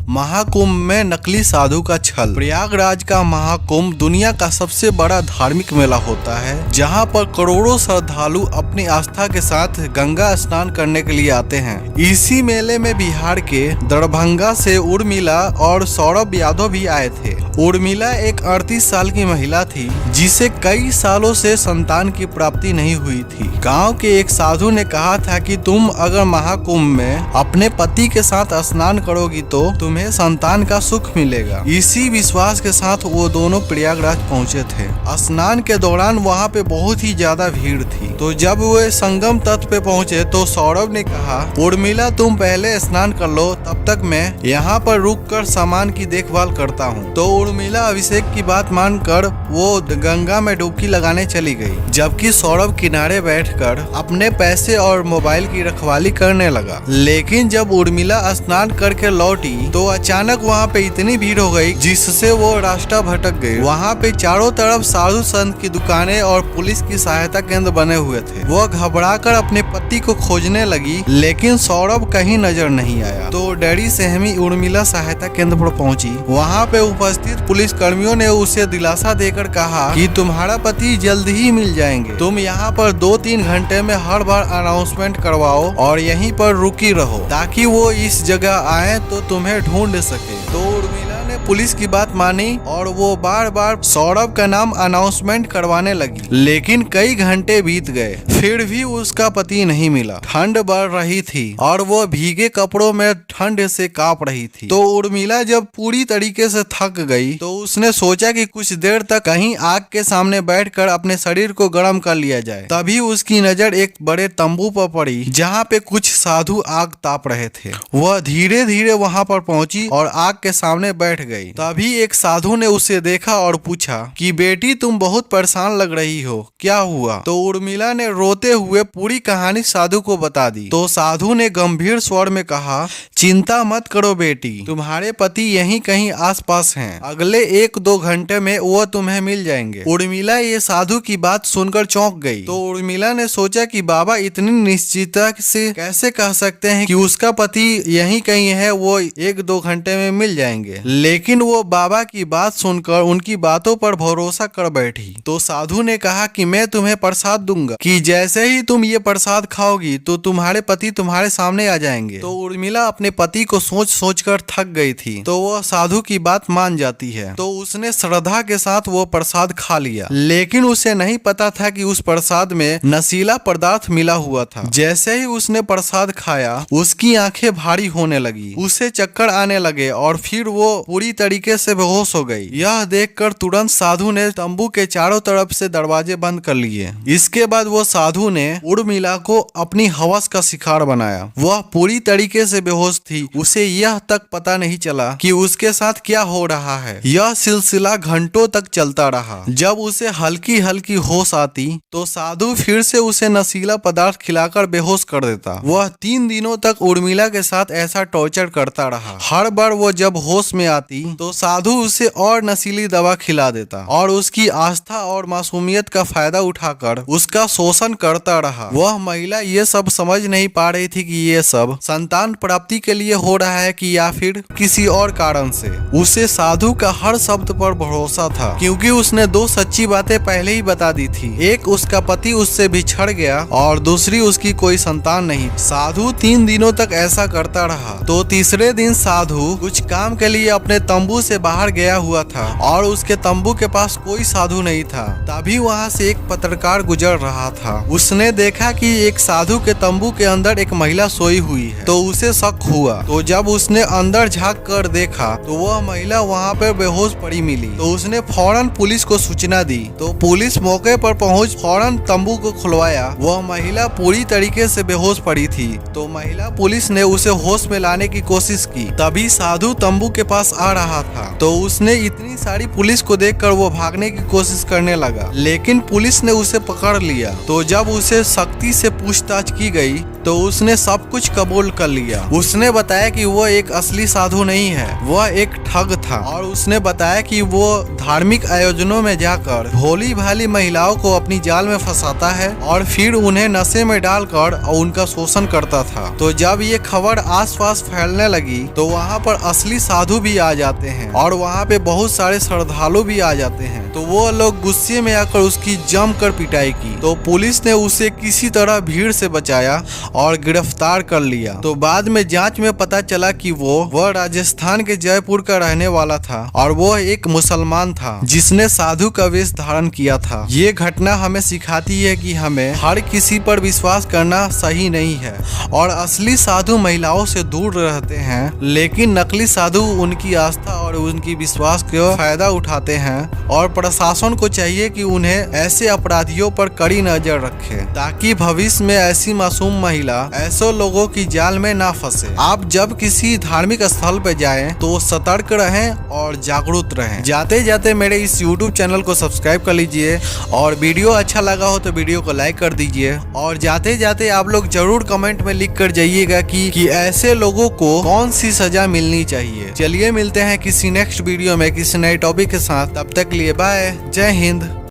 महाकुंभ में नकली साधु का छल। प्रयागराज का महाकुंभ दुनिया का सबसे बड़ा धार्मिक मेला होता है, जहां पर करोड़ों श्रद्धालु अपनी आस्था के साथ गंगा स्नान करने के लिए आते हैं। इसी मेले में बिहार के दरभंगा से उर्मिला और सौरभ यादव भी आए थे। उर्मिला एक 38 साल की महिला थी, जिसे कई सालों से संतान की प्राप्ति नहीं हुई थी। गांव के एक साधु ने कहा था कि तुम अगर महाकुंभ में अपने पति के साथ स्नान करोगी तो तुम्हें संतान का सुख मिलेगा। इसी विश्वास के साथ वो दोनों प्रयागराज पहुंचे थे। स्नान के दौरान वहां पे बहुत ही ज्यादा भीड़ थी, तो जब वे संगम तट पे पहुंचे तो सौरभ ने कहा, उर्मिला तुम पहले स्नान कर लो, तब तक मैं यहाँ पर रुक कर सामान की देखभाल करता हूँ। तो उर्मिला अभिषेक की बात मानकर वो गंगा में डुबकी लगाने चली गई, जबकि सौरभ किनारे बैठकर अपने पैसे और मोबाइल की रखवाली करने लगा। लेकिन जब उर्मिला स्नान करके लौटी तो अचानक वहाँ पे इतनी भीड़ हो गई जिससे वो रास्ता भटक गई। वहाँ पे चारों तरफ साधु संत की दुकानें और पुलिस की सहायता केंद्र बने हुए थे। वो घबराकर अपने पति को खोजने लगी, लेकिन सौरभ कहीं नजर नहीं आया। तो डरी सहमी उर्मिला सहायता केंद्र पर पहुंची। वहाँ पे उपस्थित पुलिस कर्मियों ने उसे दिलासा देकर कहा कि तुम्हारा पति जल्द ही मिल जाएंगे। तुम यहाँ पर 2-3 घंटे में हर बार अनाउंसमेंट करवाओ और यहीं पर रुकी रहो, ताकि वो इस जगह आए तो तुम्हें ढूंढ सके। तो उर्मिला ने पुलिस की बात मानी और वो बार बार सौरभ का नाम अनाउंसमेंट करवाने लगी। लेकिन कई घंटे बीत गए, फिर भी उसका पति नहीं मिला। ठंड बढ़ रही थी और वो भीगे कपड़ों में ठंड से कांप रही थी। तो उर्मिला जब पूरी तरीके से थक गई तो उसने सोचा कि कुछ देर तक कहीं आग के सामने बैठकर अपने शरीर को गर्म कर लिया जाए। तभी उसकी नजर एक बड़े तंबू पर पड़ी, जहाँ पे कुछ साधु आग ताप रहे थे। वह धीरे धीरे वहाँ पर पहुंची और आग के सामने बैठ गई। तभी एक साधु ने उसे देखा और पूछा कि बेटी तुम बहुत परेशान लग रही हो, क्या हुआ? तो उर्मिला ने रोते हुए पूरी कहानी साधु को बता दी। तो साधु ने गंभीर स्वर में कहा, चिंता मत करो बेटी, तुम्हारे पति यहीं कहीं आसपास हैं। अगले 1-2 घंटे में वो तुम्हें मिल जाएंगे। उर्मिला ये साधु की बात सुनकर चौंक गई। तो उर्मिला ने सोचा कि बाबा इतनी निश्चितता से कैसे कह सकते हैं कि उसका पति यहीं कहीं है, वो 1-2 घंटे में मिल जाएंगे। लेकिन वो बाबा की बात सुनकर उनकी बातों पर भरोसा कर बैठी। तो साधु ने कहा कि मैं तुम्हें प्रसाद दूंगा, कि जैसे ही तुम ये प्रसाद खाओगी तो तुम्हारे पति तुम्हारे सामने आ जाएंगे। तो उर्मिला अपने पति को सोच सोच कर थक गई थी, तो वह साधु की बात मान जाती है। तो उसने श्रद्धा के साथ वो प्रसाद खा लिया। लेकिन उसे नहीं पता था कि उस प्रसाद में नशीला पदार्थ मिला हुआ था। जैसे ही उसने प्रसाद खाया उसकी आंखें भारी होने लगी, उसे चक्कर आने लगे और फिर वो पूरी तरीके से बेहोश हो गई। यह देखकर तुरंत साधु ने तंबू के चारों तरफ से दरवाजे बंद कर लिए। इसके बाद वो साधु ने उर्मिला को अपनी हवस का शिकार बनाया। वह पूरी तरीके से बेहोश थी, उसे यह तक पता नहीं चला कि उसके साथ क्या हो रहा है। यह सिलसिला घंटों तक चलता रहा। जब उसे हल्की हल्की होश आती तो साधु फिर से उसे नशीला पदार्थ खिलाकर बेहोश कर देता। वह 3 दिनों तक उर्मिला के साथ ऐसा टॉर्चर करता रहा। हर बार वो जब होश में आती तो साधु उसे और नशीली दवा खिला देता और उसकी आस्था और मासूमियत का फायदा उठाकर उसका शोषण करता रहा। वह महिला ये सब समझ नहीं पा रही थी कि ये सब संतान प्राप्ति के लिए हो रहा है कि या फिर किसी और कारण से। उसे साधु का हर शब्द पर भरोसा था, क्योंकि उसने 2 सच्ची बातें पहले ही बता दी थी। एक, उसका पति उससे बिछड़ गया और दूसरी, उसकी कोई संतान नहीं। साधु 3 दिनों तक ऐसा करता रहा। तो तीसरे दिन साधु कुछ काम के लिए अपने तंबू से बाहर गया हुआ था और उसके तंबू के पास कोई साधु नहीं था। तभी वहाँ से एक पत्रकार गुजर रहा था। उसने देखा कि एक साधु के तंबू के अंदर एक महिला सोई हुई है, तो उसे शक हुआ। तो जब उसने अंदर झांक कर देखा तो वह महिला वहाँ पर बेहोश पड़ी मिली। तो उसने फौरन पुलिस को सूचना दी। तो पुलिस मौके पर पहुंच फौरन तंबू को खुलवाया। वह महिला पूरी तरीके से बेहोश पड़ी थी। तो महिला पुलिस ने उसे होश में लाने की कोशिश की। तभी साधु तंबू के पास आ रहा था। तो उसने इतनी सारी पुलिस को देखकर वो भागने की कोशिश करने लगा, लेकिन पुलिस ने उसे पकड़ लिया। तो जब उसे सख्ती से पूछताछ की गई तो उसने सब कुछ कबूल कर लिया। उसने बताया कि वो एक असली साधु नहीं है, वह एक ठग था। और उसने बताया कि वो धार्मिक आयोजनों में जाकर भोली भाली महिलाओं को अपनी जाल में फंसाता है और फिर उन्हें नशे में डालकर उनका शोषण करता था। तो जब ये खबर आसपास फैलने लगी तो वहाँ पर असली साधु भी आ जाते हैं और वहाँ पे बहुत सारे श्रद्धालु भी आ जाते हैं। तो वो लोग गुस्से में आकर उसकी जमकर पिटाई की। तो पुलिस ने उसे किसी तरह भीड़ से बचाया और गिरफ्तार कर लिया। तो बाद में जांच में पता चला कि वह राजस्थान के जयपुर का रहने वाला था और वो एक मुसलमान था जिसने साधु का वेश धारण किया था। ये घटना हमें सिखाती है कि हमें हर किसी पर विश्वास करना सही नहीं है और असली साधु महिलाओं से दूर रहते हैं, लेकिन नकली साधु उनकी आस्था और उनकी विश्वास का फायदा उठाते हैं। और प्रशासन को चाहिए कि उन्हें ऐसे अपराधियों पर कड़ी नजर रखे ताकि भविष्य में ऐसी मासूम महिला ऐसे लोगों की जाल में ना फंसे। आप जब किसी धार्मिक स्थल पे जाएं तो सतर्क रहें और जागरूक रहें। जाते जाते मेरे इस YouTube चैनल को सब्सक्राइब कर लीजिए और वीडियो अच्छा लगा हो तो वीडियो को लाइक कर दीजिए। और जाते जाते आप लोग जरूर कमेंट में लिख कर जाइएगा कि ऐसे लोगों को कौन सी सजा मिलनी चाहिए। चलिए मिलते हैं किसी नेक्स्ट वीडियो में किसी नए टॉपिक के साथ। तब तक लिए बाय, जय हिंद।